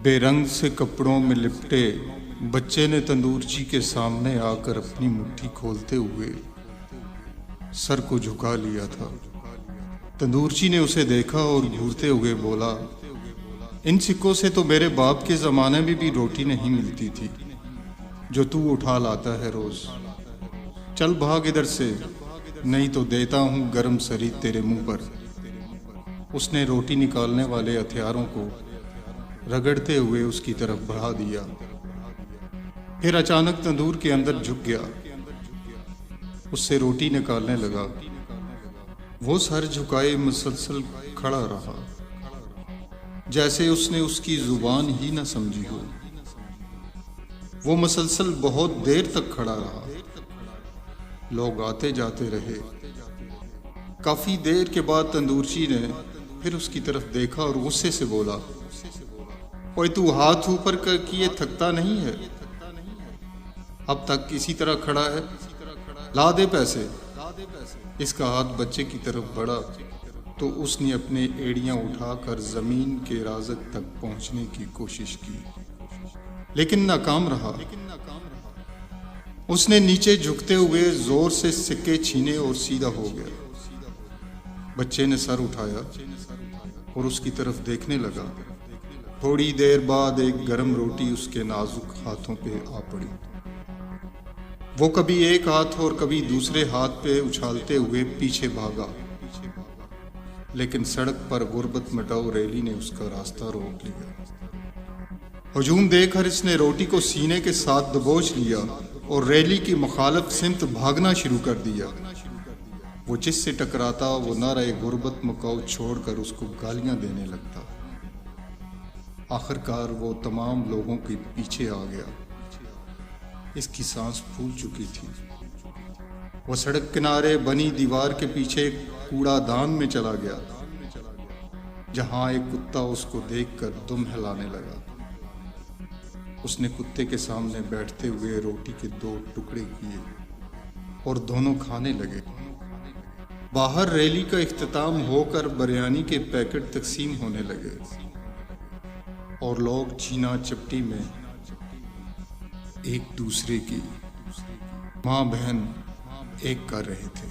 बेरंग से कपड़ों में लिपटे बच्चे ने तंदूरची के सामने आकर अपनी मुट्ठी खोलते हुए सर को झुका लिया था। तंदूरची ने उसे देखा और घूरते हुए बोला, इन सिक्कों से तो मेरे बाप के ज़माने में भी रोटी नहीं मिलती थी जो तू उठा लाता है रोज़। चल भाग इधर से, नहीं तो देता हूँ गरम सरी तेरे मुंह पर। उसने रोटी निकालने वाले हथियारों को रगड़ते हुए उसकी तरफ बढ़ा दिया। फिर अचानक तंदूर के अंदर झुक गया, उससे रोटी निकालने लगा। वो सर झुकाए मुसलसल खड़ा रहा, जैसे उसने उसकी जुबान ही न समझी हो। वो मुसलसल बहुत देर तक खड़ा रहा। लोग आते जाते रहे। काफी देर के बाद तंदूरची ने फिर उसकी तरफ देखा और गुस्से से बोला, ओए तू हाथ ऊपर कर किए थकता नहीं है? अब तक इसी तरह खड़ा है, ला दे पैसे। इसका हाथ बच्चे की तरफ बढ़ा तो उसने अपने एड़ियां उठाकर जमीन के राज़क तक पहुंचने की कोशिश की, लेकिन नाकाम रहा। उसने नीचे झुकते हुए जोर से सिक्के छीने और सीधा हो गया। बच्चे ने सर उठाया और उसकी तरफ देखने लगा। थोड़ी देर बाद एक गरम रोटी उसके नाजुक हाथों पे आ पड़ी। वो कभी एक हाथ और कभी दूसरे हाथ पे उछालते हुए पीछे भागा, लेकिन सड़क पर गुर्बत मिटाऊ रैली ने उसका रास्ता रोक लिया। हजूम देखकर इसने रोटी को सीने के साथ दबोच लिया और रैली की मुखालिफ सिमत भागना शुरू कर दिया। वो जिससे टकराता वो न रहे गुर्बत मकाऊ छोड़कर उसको गालियां देने लगता। आखिरकार वो तमाम लोगों के पीछे आ गया। इसकी सांस फूल चुकी थी। वो सड़क किनारे बनी दीवार के पीछे कूड़ादान में चला गया, जहां एक कुत्ता उसको देखकर दुम हिलाने लगा। उसने कुत्ते के सामने बैठते हुए रोटी के 2 टुकड़े किए और दोनों खाने लगे। बाहर रैली का इख्तिताम होकर बिरयानी के पैकेट तकसीम होने लगे और लोग चीना चपटी में एक दूसरे की माँ बहन एक कर रहे थे।